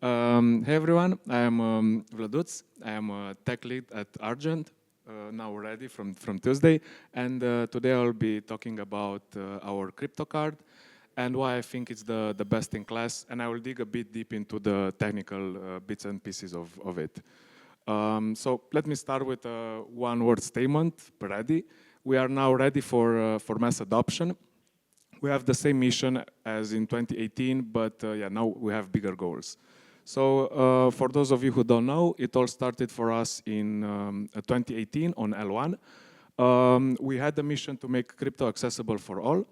Hey everyone, I am Vladut. I am a tech lead at Argent, now ready from Tuesday. And today I'll be talking about our crypto card and why I think it's the best in class. And I will dig a bit deep into the technical bits and pieces of it. So let me start with a one-word statement, ready. We are now ready for mass adoption. We have the same mission as in 2018, but yeah, now we have bigger goals. So for those of you who don't know, it all started for us in 2018 on L1. We had the mission to make crypto accessible for all.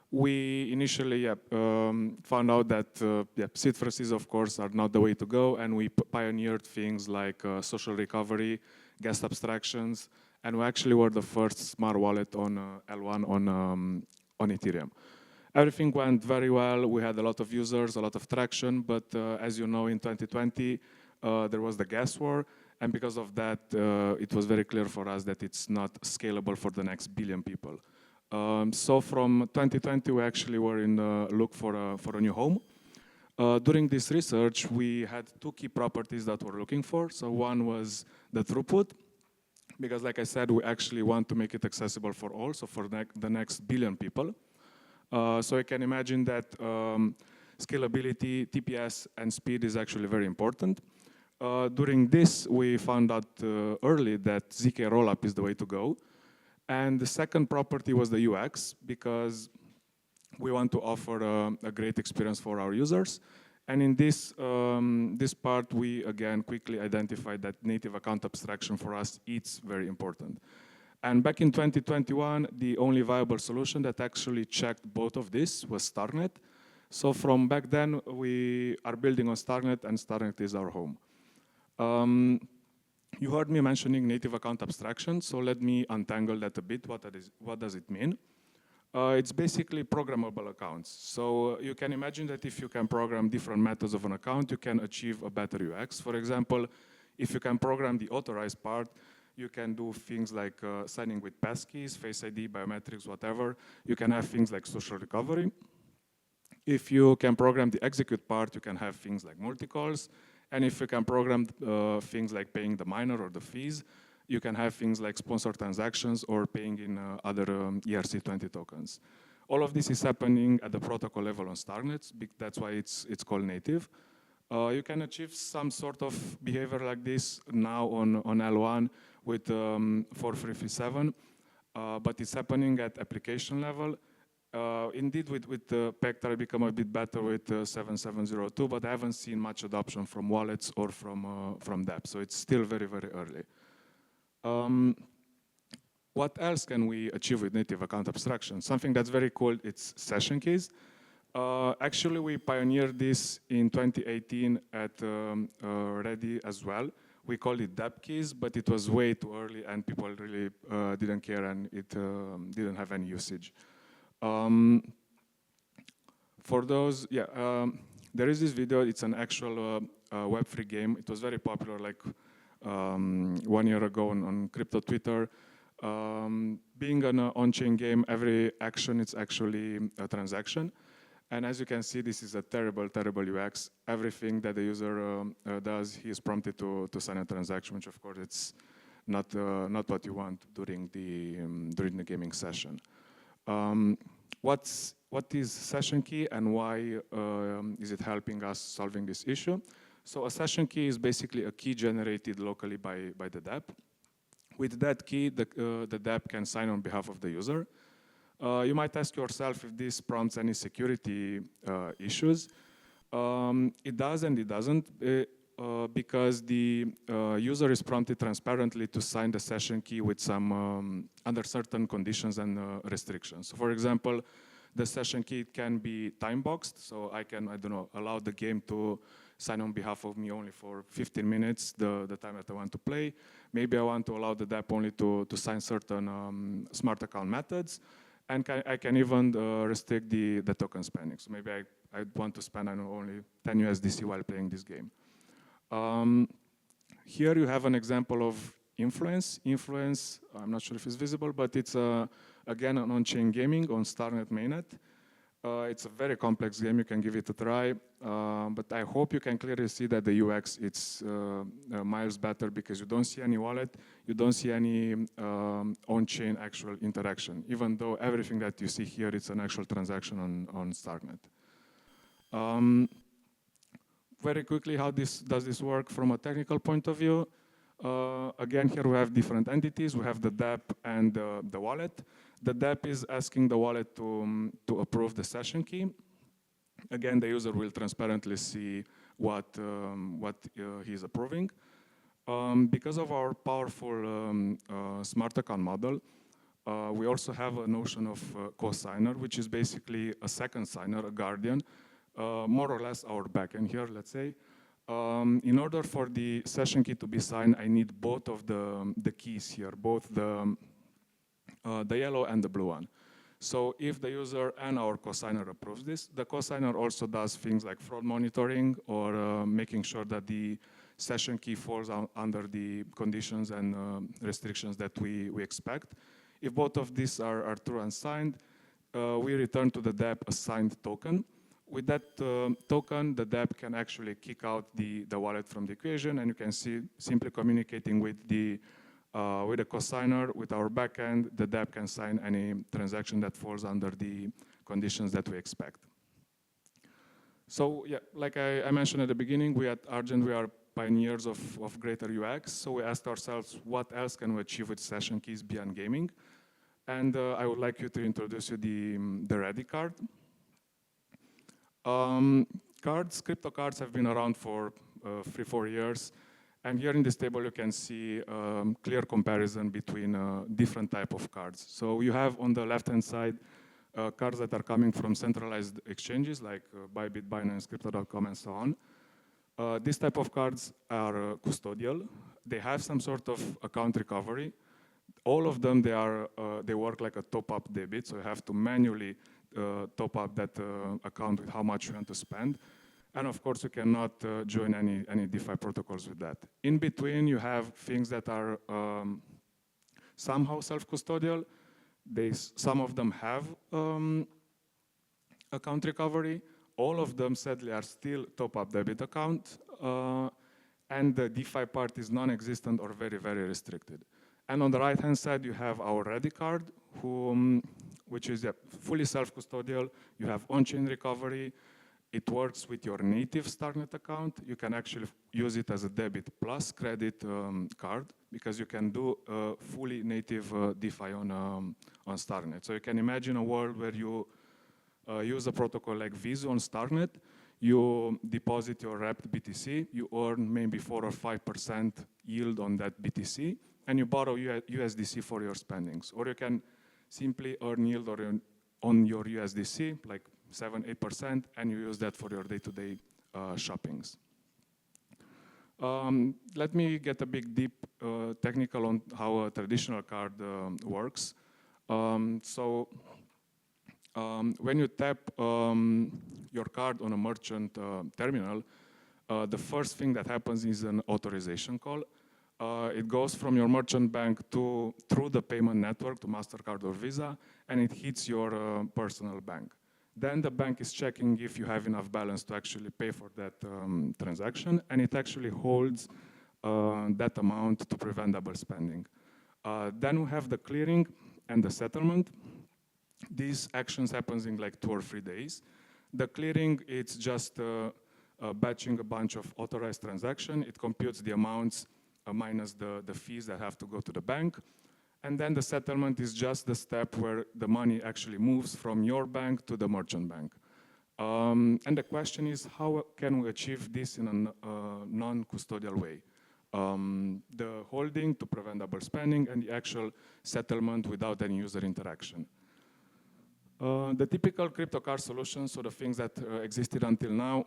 We initially found out that seed phrases, of course, are not the way to go, and we pioneered things like social recovery, gas abstractions, and we actually were the first smart wallet on L1 on Ethereum. Everything went very well. We had a lot of users, a lot of traction, but as you know, in 2020, there was the gas war, and because of that, it was very clear for us that it's not scalable for the next billion people. So from 2020, we actually were in the look for a new home. During this research, we had two key properties that we're looking for. So one was the throughput, because like I said, we actually want to make it accessible for all, so for the next billion people. So I can imagine that scalability, TPS, and speed is actually very important. During this, we found out early that ZK rollup is the way to go. And the second property was the UX, because we want to offer a great experience for our users. And in this part, we again quickly identified that native account abstraction for us is very important. And back in 2021, the only viable solution that actually checked both of this was Starnet. So from back then, we are building on Starnet, and Starnet is our home. You heard me mentioning native account abstraction, so let me untangle that a bit. What does it mean? It's basically programmable accounts. So you can imagine that if you can program different methods of an account, you can achieve a better UX. For example, if you can program the authorize part, you can do things like signing with passkeys, Face ID, biometrics, whatever. You can have things like social recovery. If you can program the execute part, you can have things like multi-calls. And if you can program things like paying the miner or the fees, you can have things like sponsor transactions or paying in other ERC20 tokens. All of this is happening at the protocol level on Starnet. That's why it's called native. You can achieve some sort of behavior like this now on L1 with 4337, but it's happening at application level. Indeed, with Pector, I become a bit better with 7702, but I haven't seen much adoption from wallets or from dApps, so it's still very, very early. What else can we achieve with native account abstraction? Something that's very cool, it's session keys. Actually, we pioneered this in 2018 at Ready as well. We called it dApp keys, but it was way too early and people really didn't care and it didn't have any usage. For those, there is this video, it's an actual Web3 game. It was very popular like 1 year ago on crypto Twitter. Being an on-chain game, every action is actually a transaction. And as you can see, this is a terrible, terrible UX. Everything that the user does, he is prompted to sign a transaction, which of course it's not what you want during the gaming session. What is session key and why is it helping us solving this issue? So a session key is basically a key generated locally by the dApp. With that key, the dApp can sign on behalf of the user. You might ask yourself if this prompts any security issues. It does and it doesn't, because the user is prompted transparently to sign the session key with some under certain conditions and restrictions. So for example, the session key can be time boxed, so I can, I don't know, allow the game to sign on behalf of me only for 15 minutes, the time that I want to play. Maybe I want to allow the dApp only to sign certain smart account methods. And I can even restrict the token spending. So maybe I want to spend, I don't know, only 10 USDC while playing this game. Here you have an example of influence. Influence, I'm not sure if it's visible, but it's again an on-chain gaming on Starnet mainnet. It's a very complex game. You can give it a try, but I hope you can clearly see that the UX it's miles better because you don't see any wallet, you don't see any on-chain actual interaction, even though everything that you see here is an actual transaction on Starknet. Very quickly, how does this work from a technical point of view? Again, here we have different entities. We have the dApp and the wallet. The dApp is asking the wallet to approve the session key. Again, the user will transparently see what he's approving. Because of our powerful smart account model, we also have a notion of co-signer, which is basically a second signer, a guardian, more or less our backend here, let's say. In order for the session key to be signed, I need both of the keys here, both the yellow and the blue one. So if the user and our cosigner approves this, the cosigner also does things like fraud monitoring or making sure that the session key falls under the conditions and restrictions that we expect. If both of these are true and signed, we return to the dApp a signed token. With that token, the dApp can actually kick out the wallet from the equation, and you can see simply communicating with the cosigner, with our backend, the dApp can sign any transaction that falls under the conditions that we expect. So yeah, like I mentioned at the beginning, we at Argent, we are pioneers of greater UX. So we asked ourselves, what else can we achieve with session keys beyond gaming? And I would like you to introduce you the Ready card. Crypto cards have been around for 3-4 years. And here in this table, you can see clear comparison between different type of cards. So you have on the left-hand side cards that are coming from centralized exchanges like Bybit, Binance, Crypto.com, and so on. These type of cards are custodial. They have some sort of account recovery. All of them, they work like a top-up debit, so you have to manually top up that account with how much you want to spend. And of course, you cannot join any DeFi protocols with that. In between, you have things that are somehow self-custodial. Some of them have account recovery. All of them, sadly, are still top-up debit account. And the DeFi part is non-existent or very, very restricted. And on the right-hand side, you have our Ready card, which is fully self-custodial. You have on-chain recovery. It works with your native Starknet account. You can actually use it as a debit plus credit card because you can do fully native DeFi on Starknet. So you can imagine a world where you use a protocol like Vizu on Starknet. You deposit your wrapped BTC. You earn maybe 4 or 5% yield on that BTC, and you borrow USDC for your spendings. Or you can simply earn yield on your USDC, like 7-8%, and you use that for your day-to-day shoppings. Let me get a big deep technical on how a traditional card works. When you tap your card on a merchant terminal, the first thing that happens is an authorization call. It goes from your merchant bank through the payment network to MasterCard or Visa, and it hits your personal bank. Then the bank is checking if you have enough balance to actually pay for that transaction, and it actually holds that amount to prevent double spending. Then we have the clearing and the settlement. These actions happens in like 2 or 3 days. The clearing, it's just batching a bunch of authorized transactions. It computes the amounts minus the fees that have to go to the bank. And then the settlement is just the step where the money actually moves from your bank to the merchant bank. And the question is, how can we achieve this in a non-custodial way? The holding to prevent double spending and the actual settlement without any user interaction. The typical crypto card solutions, so the things that existed until now,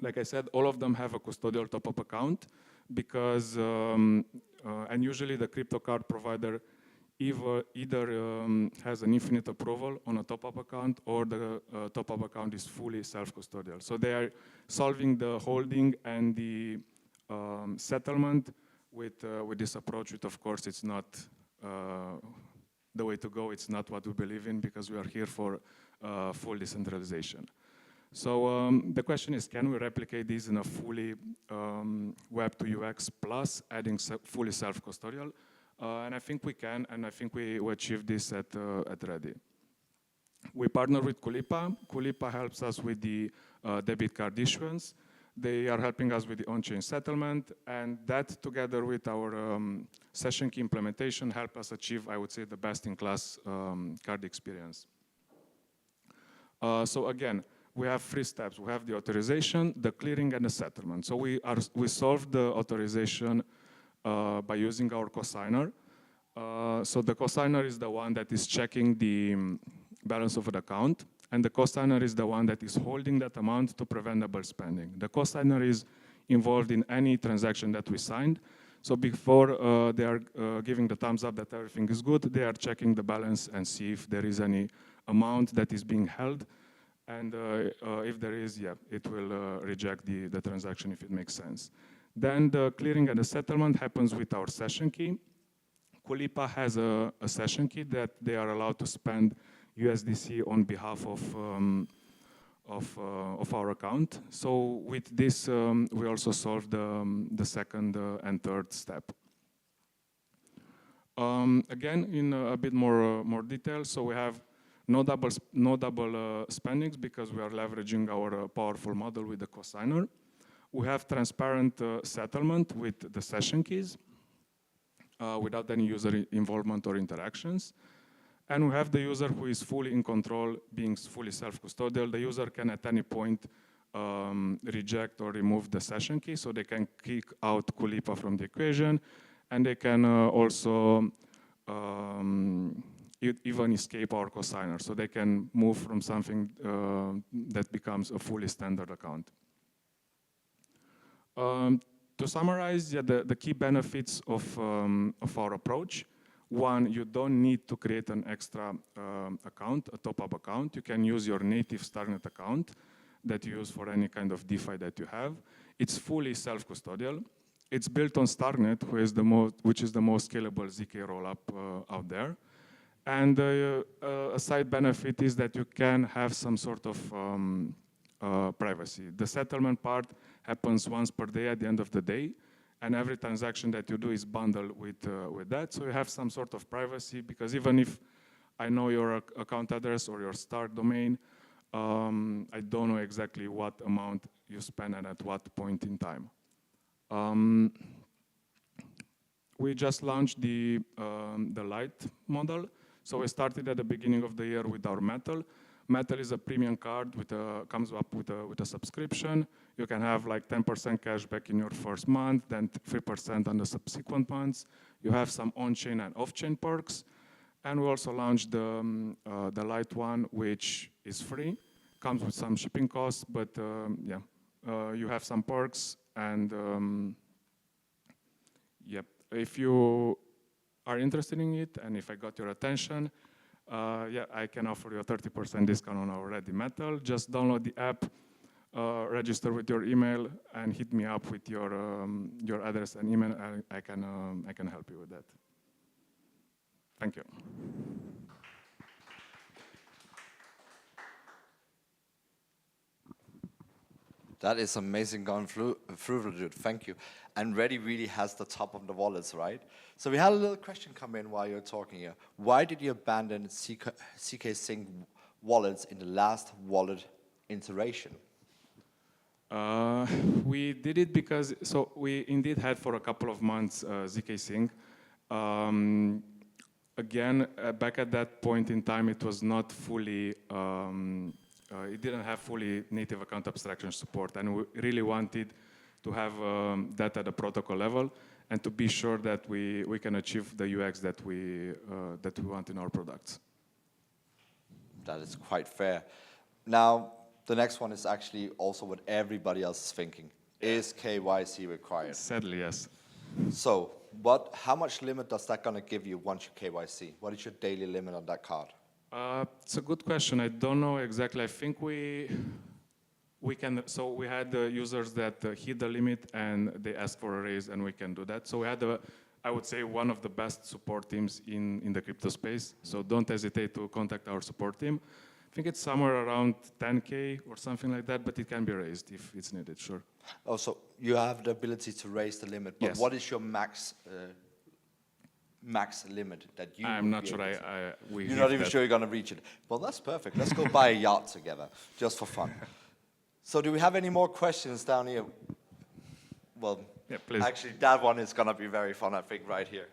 like I said, all of them have a custodial top-up account because, and usually the crypto card provider either has an infinite approval on a top-up account or the top-up account is fully self-custodial. So they are solving the holding and the settlement with this approach, which of course it's not the way to go. It's not what we believe in, because we are here for full decentralization. So the question is, can we replicate this in a fully Web to UX plus adding fully self-custodial? And I think we can, and I think we achieved this at Ready. We partner with Kulipa. Kulipa helps us with the debit card issuance. They are helping us with the on-chain settlement, and that together with our session key implementation help us achieve, I would say, the best-in-class card experience. So again, we have 3 steps. We have the authorization, the clearing, and the settlement. So we solve the authorization by using our cosigner. So the cosigner is the one that is checking the balance of an account, and the cosigner is the one that is holding that amount to prevent double spending. The cosigner is involved in any transaction that we signed. So before they are giving the thumbs up that everything is good, they are checking the balance and see if there is any amount that is being held. And if there is, yeah, it will reject the transaction if it makes sense. Then the clearing and the settlement happens with our session key. Kulipa has a session key that they are allowed to spend USDC on behalf of our account. So with this, we also solve the second and third step. Again, in a bit more detail, so we have no double spendings because we are leveraging our powerful model with the cosigner. We have transparent settlement with the session keys without any user involvement or interactions. And we have the user who is fully in control, being fully self-custodial. The user can at any point reject or remove the session key, so they can kick out Kulipa from the equation, and they can also even escape our cosigner, so they can move from something that becomes a fully standard account. To summarize, yeah, the key benefits of our approach. 1, you don't need to create an extra account, a top-up account. You can use your native StarNet account that you use for any kind of DeFi that you have. It's fully self-custodial. It's built on StarNet, which is the most scalable ZK rollup out there. And a side benefit is that you can have some sort of privacy. The settlement part happens once per day at the end of the day, and every transaction that you do is bundled with that. So you have some sort of privacy, because even if I know your account address or your start domain, I don't know exactly what amount you spend and at what point in time. We just launched the Lite model. So we started at the beginning of the year with our Metal. Metal is a premium card comes up with a subscription. You can have like 10% cash back in your first month, then 3% on the subsequent months. You have some on-chain and off-chain perks. And we also launched the Lite one, which is free. Comes with some shipping costs, but yeah, you have some perks. And yep, if you are interested in it, and if I got your attention, yeah, I can offer you a 30% discount on our Ready Metal. Just download the app, register with your email, and hit me up with your address and email. I can help you with that. Thank you. That is amazing gone through, Vladut. Thank you. And Ready really has the top of the wallets, right? So we had a little question come in while you're talking here. Why did you abandon CK Sync wallets in the last wallet iteration? We did it because, so we indeed had for a couple of months ZK Sync. Again, back at that point in time, it was not fully, it didn't have fully native account abstraction support, and we really wanted to have that at a protocol level and to be sure that we can achieve the UX that we want in our products. That is quite fair. Now, the next one is actually also what everybody else is thinking. Is KYC required? Sadly, yes. So, how much limit does that gonna give you once you KYC? What is your daily limit on that card? It's a good question. I don't know exactly. I think we can. So we had users that hit the limit and they asked for a raise, and we can do that. So we had I would say, one of the best support teams in the crypto space. So don't hesitate to contact our support team. I think it's somewhere around 10K or something like that, but it can be raised if it's needed, sure. Oh, so you have the ability to raise the limit, but Yes. what is your max limit that you? I'm would not be sure able to- we You're hit not even that. sure you're going to reach it. Well, that's perfect. Let's go buy a yacht together, just for fun. So do we have any more questions down here? Well, Yeah, please. actually, that one is going to be very fun, I think, right here.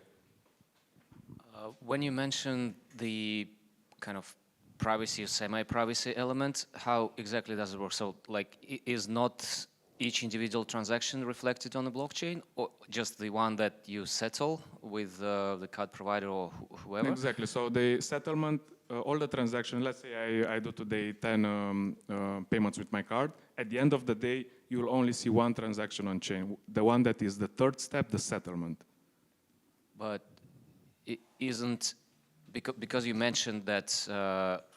When you mentioned the kind of privacy or semi-privacy element, how exactly does it work? So, like, is not each individual transaction reflected on the blockchain, or just the one that you settle with the card provider or whoever? Exactly. So the settlement, all the transactions, let's say I do today 10 payments with my card. At the end of the day, you will only see one transaction on chain, the one that is the third step, the settlement. But it isn't, because you mentioned that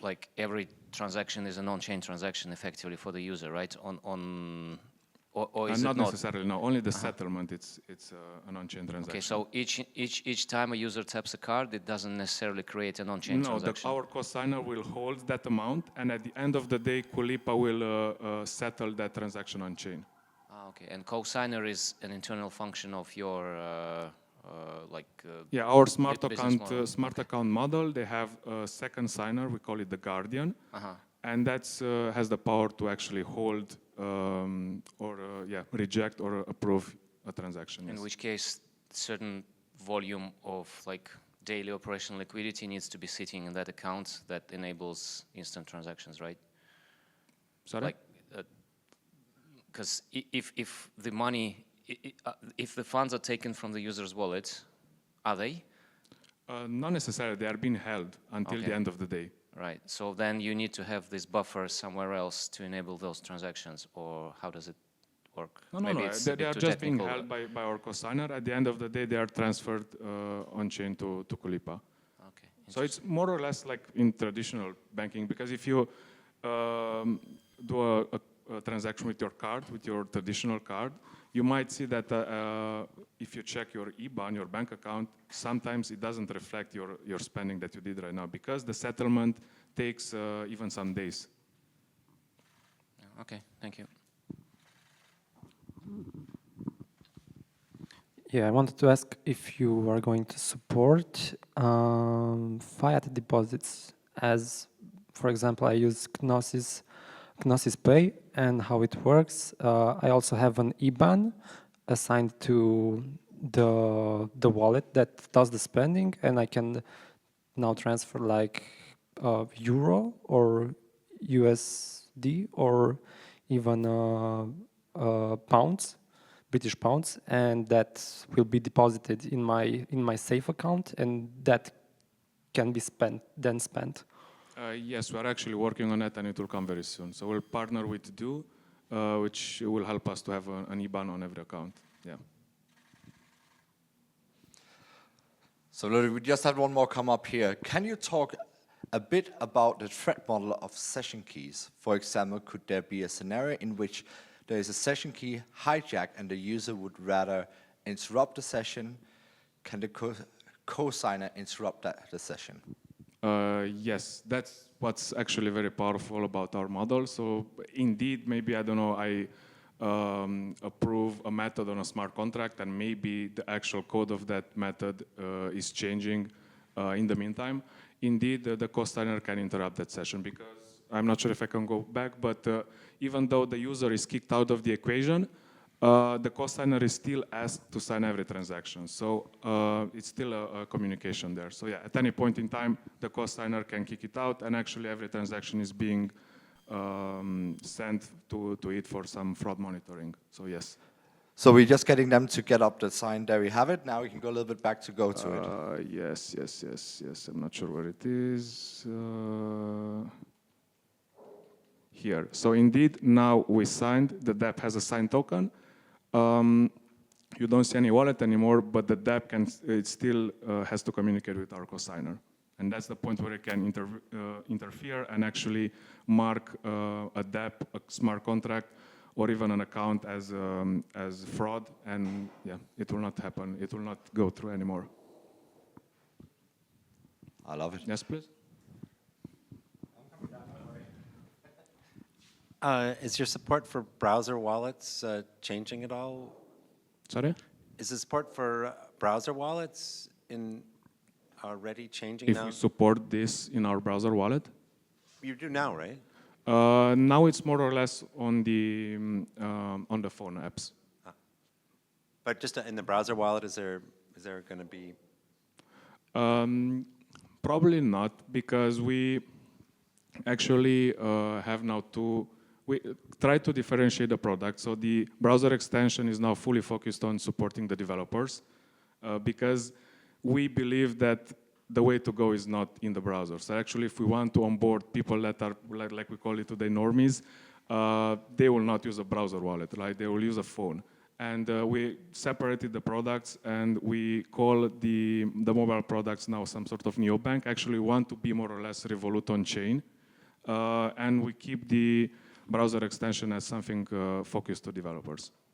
like every transaction is an on-chain transaction effectively for the user, right? Or is Not it not? necessarily, no. Only the settlement, it's an on-chain transaction. Okay, so each time a user taps a card, it doesn't necessarily create an on-chain No, transaction? our cosigner will hold that amount, and at the end of the day, Kulipa will settle that transaction on chain. Okay, and cosigner is an internal function of your Yeah, our smart business model. account model, they have a second signer, we call it the guardian, and that's has the power to actually hold reject or approve a transaction. In Yes. which case, certain volume of like daily operational liquidity needs to be sitting in that account that enables instant transactions, right? Sorry? Like, because if the money, if the funds are taken from the user's wallet, are they? Not necessarily. They are being held until the Okay. end of the day. Right. So then you need to have this buffer somewhere else to enable those transactions, or how does it work? No. Maybe it's a They bit are too just being technical. held by our cosigner. At the end of the day, they are transferred on chain to Kulipa. Okay. So it's more or less like in traditional banking, because if you do a transaction with your card, with your traditional card, you might see that if you check your IBAN, your bank account, sometimes it doesn't reflect your spending that you did right now, because the settlement takes even some days. Okay, thank you. Yeah, I wanted to ask if you are going to support fiat deposits, as, for example, I use Gnosis Pay, and how it works. I also have an IBAN assigned to the wallet that does the spending, and I can now transfer like euro or USD or even pounds, British pounds, and that will be deposited in my safe account, and that can be spent. Yes, we are actually working on it, and it will come very soon. So we'll partner with Do, which will help us to have an IBAN on every account. Yeah. So Vladut, we just had one more come up here. Can you talk a bit about the threat model of session keys? For example, could there be a scenario in which there is a session key hijacked and the user would rather interrupt the session? Can the co-signer interrupt the session? Yes, that's what's actually very powerful about our model. So indeed, maybe, I don't know, I approve a method on a smart contract, and maybe the actual code of that method is changing in the meantime. Indeed, the cosigner can interrupt that session, because I'm not sure if I can go back, but even though the user is kicked out of the equation, the cosigner is still asked to sign every transaction. So it's still a communication there. So yeah, at any point in time, the cosigner can kick it out, and actually every transaction is being sent to it for some fraud monitoring. So yes. So we're just getting them to get up the sign. There we have it. Now we can go a little bit back to go to it. Yes. I'm not sure where it is. Here. So indeed, now we signed. The dApp has a signed token. You don't see any wallet anymore, but the dApp it still has to communicate with our cosigner. And that's the point where it can interfere and actually mark a dApp, a smart contract, or even an account as fraud, and yeah, it will not happen. It will not go through anymore. I love it. Yes, please. Is your support for browser wallets changing at all? Sorry? Is the support for browser wallets already changing If now? we support this in our browser wallet? You do now, right? Now it's more or less on the phone apps. But just in the browser wallet, is there going to be? Probably not, because we actually have now we try to differentiate the product. So the browser extension is now fully focused on supporting the developers, because we believe that the way to go is not in the browser. So actually, if we want to onboard people that are, like we call it today, normies, they will not use a browser wallet, right? They will use a phone. And we separated the products, and we call the mobile products now some sort of neobank. Actually, we want to be more or less Revolut on chain. And we keep the browser extension as something focused to developers.